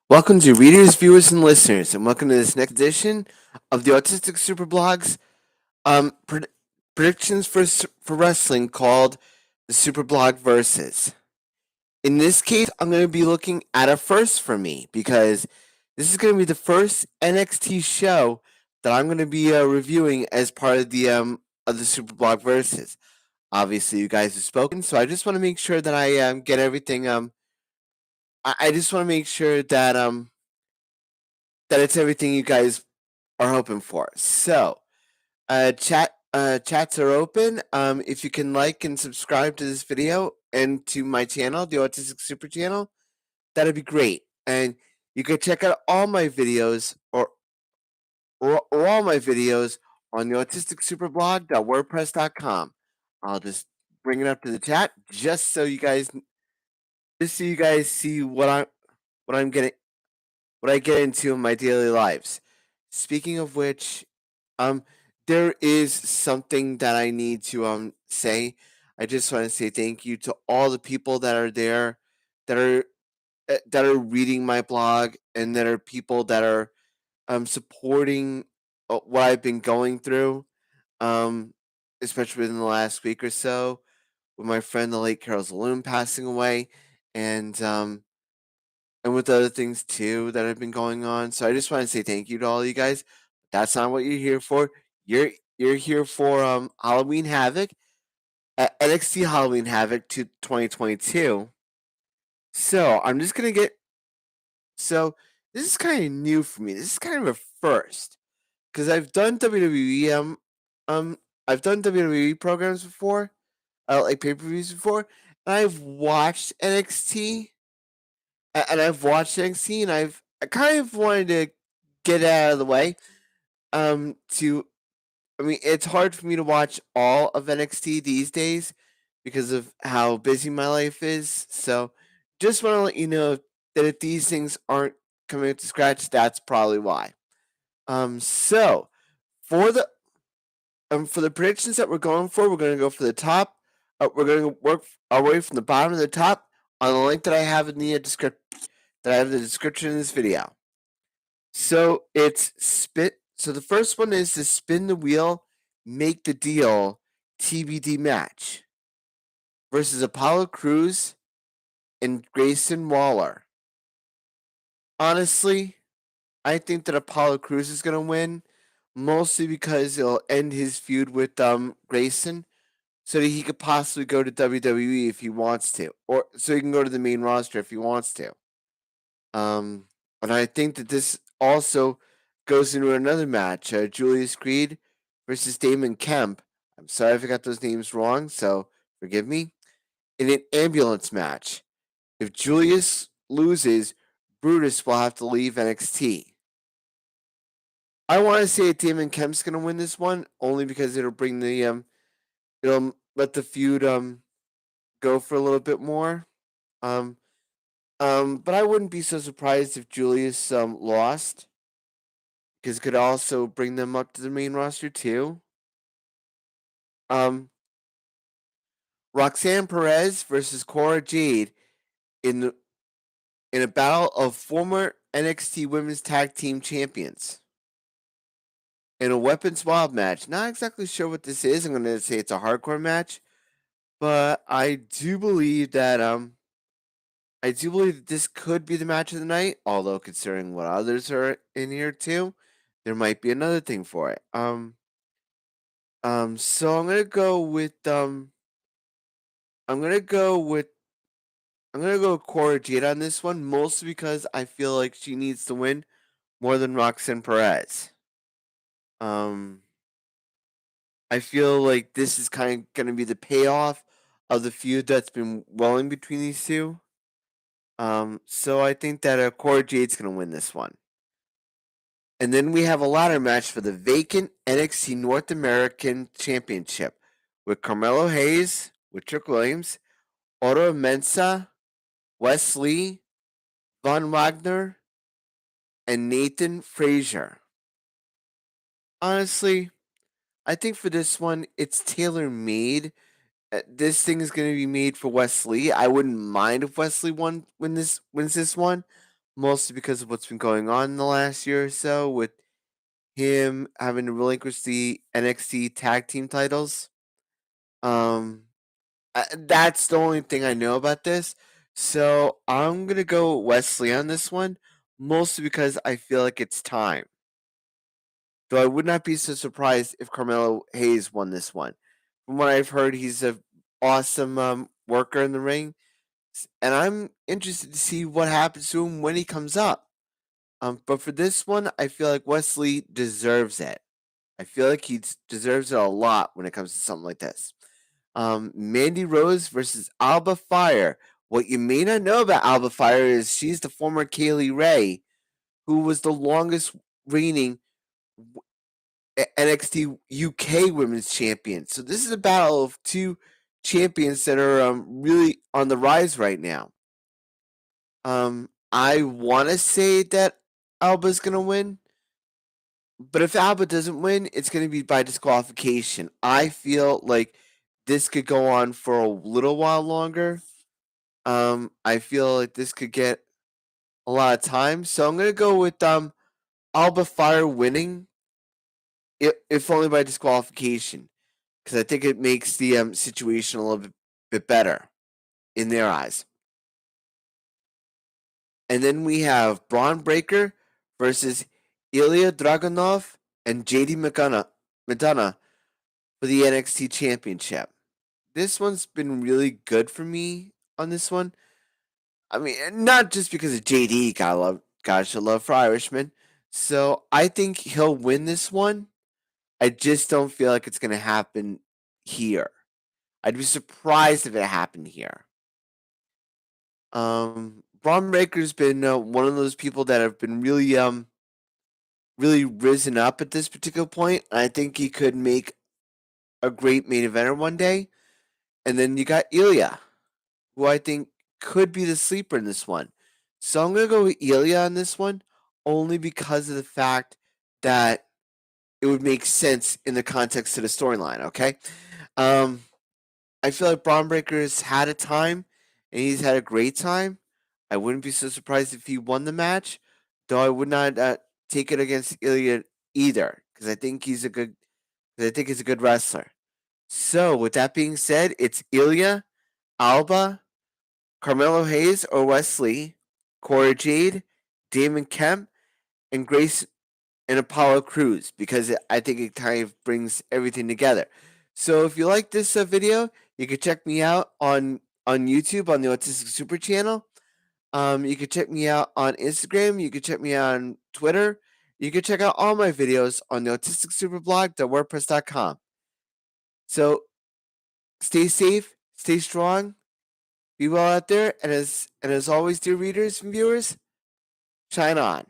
Welcome to readers, viewers, and listeners, and welcome to this next edition of the Autistic SuperBlog's predictions for wrestling called the SuperBlog Versus. In this case, I'm going to be looking at a first for me because this is going to be the first NXT show that I'm going to be reviewing as part of the SuperBlog Versus. Obviously, you guys have spoken, so I just want to make sure that I get everything. I just want to make sure that it's everything you guys are hoping for. So, chats are open. If you can like and subscribe to this video and to my channel, the Autistic Super Channel, that'd be great. And you can check out all my videos or all my videos on the autisticsuperblog.wordpress.com. I'll just bring it up to the chat just so you guys see what I'm getting what I get into in my daily lives. Speaking of which, um, there is something that I need to say. I just want to say thank you to all the people that are there, that are reading my blog, and that are people that are supporting what I've been going through, um, especially within the last week or so, with my friend the late Carol Zaloon passing away, and with other things too that have been going on. So I just want to say thank you to all you guys. That's not what you're here for. You're here for Halloween Havoc, NXT Halloween Havoc to 2022. So I'm just gonna get so this is kind of new for me. This is kind of a first because I've done WWE programs before, like pay per views before, and I've watched NXT and I've watched NXT, and I kind of wanted to get it out of the way. To I mean, it's hard for me to watch all of NXT these days because of how busy my life is. So, just want to let you know that if these things aren't coming up to scratch, that's probably why. So for the predictions that we're going for, we're going to go for the top. We're going to work our way from the bottom to the top on the link that I have in the description in this video. So it's spit. So the first one is the spin the wheel, make the deal, TBD match versus Apollo Crews and Grayson Waller. Honestly, I think that Apollo Crews is gonna win, mostly because it'll end his feud with Grayson, so that he could possibly go to WWE if he wants to, or so he can go to the main roster if he wants to. And I think that this also goes into another match, Julius Creed versus Damon Kemp. I'm sorry if I got those names wrong, so forgive me. In an ambulance match, if Julius loses, Brutus will have to leave NXT. I want to say Damon Kemp's going to win this one only because it'll let the feud go for a little bit more. Um, but I wouldn't be so surprised if Julius lost, because it could also bring them up to the main roster too. Um, Roxanne Perez versus Cora Jade in the, in a battle of former NXT Women's Tag Team Champions in a weapons wild match. Not exactly sure what this is. I'm going to say it's a hardcore match, but I do believe that this could be the match of the night. Although considering what others are in here too, there might be another thing for it. So I'm gonna go with I'm gonna go with I'm gonna go with Cora Jade on this one, mostly because I feel like she needs to win more than Roxanne Perez. Um, I feel like this is kind of gonna be the payoff of the feud that's been welling between these two. So I think that Cora Jade's gonna win this one. And then we have a ladder match for the vacant NXT North American Championship with Carmelo Hayes, with Trick Williams, Otto Mensa, Wes Lee, Von Wagner, and Nathan Frazier. Honestly, I think for this one, it's tailor made. This thing is going to be made for Wes Lee. I wouldn't mind if Wesley wins this one, mostly because of what's been going on in the last year or so with him having to relinquish the NXT tag team titles. Um, that's the only thing I know about this. So I'm gonna go Wesley on this one, mostly because I feel like it's time. Though I would not be so surprised if Carmelo Hayes won this one. From what I've heard, he's a awesome worker in the ring, and I'm interested to see what happens to him when he comes up. But for this one, I feel like Wesley deserves it. I feel like he deserves it a lot when it comes to something like this. Mandy Rose versus Alba Fire. What you may not know about Alba Fire is she's the former Kaylee Ray, who was the longest reigning NXT UK Women's Champion. So this is a battle of two champions that are really on the rise right now. I want to say that Alba's gonna win, but if Alba doesn't win, it's gonna be by disqualification. I feel like this could go on for a little while longer. I feel like this could get a lot of time, so I'm gonna go with Alba Fire winning, if only by disqualification, because I think it makes the situation a little bit better in their eyes. And then we have Braun Breaker versus Ilya Dragunov and JD McDonough for the NXT Championship. This one's been really good for me on this one. I mean, not just because of JD, gotta love for Irishman. So I think he'll win this one. I just don't feel like it's gonna happen here. I'd be surprised if it happened here. Braun Breaker's been one of those people that have been really risen up at this particular point. I think he could make a great main eventer one day. And then you got Ilya, who I think could be the sleeper in this one. So I'm gonna go with Ilya on this one, only because of the fact that it would make sense in the context of the storyline. Okay, I feel like Braun Breaker has had a time, and he's had a great time. I wouldn't be so surprised if he won the match, though I would not take it against Ilya either, because I think he's a good. I think he's a good wrestler. So, with that being said, it's Ilya, Alba, Carmelo Hayes or Wesley, Cora Jade, Damon Kemp, and Grace and Apollo Crews, because I think it kind of brings everything together. So if you like this video, you can check me out on YouTube on the Autistic Super channel. You can check me out on Instagram. You can check me out on Twitter. You can check out all my videos on the Autistic AutisticSuperBlog.wordpress.com. So stay safe, stay strong, be well out there, and as always, dear readers and viewers, shine on.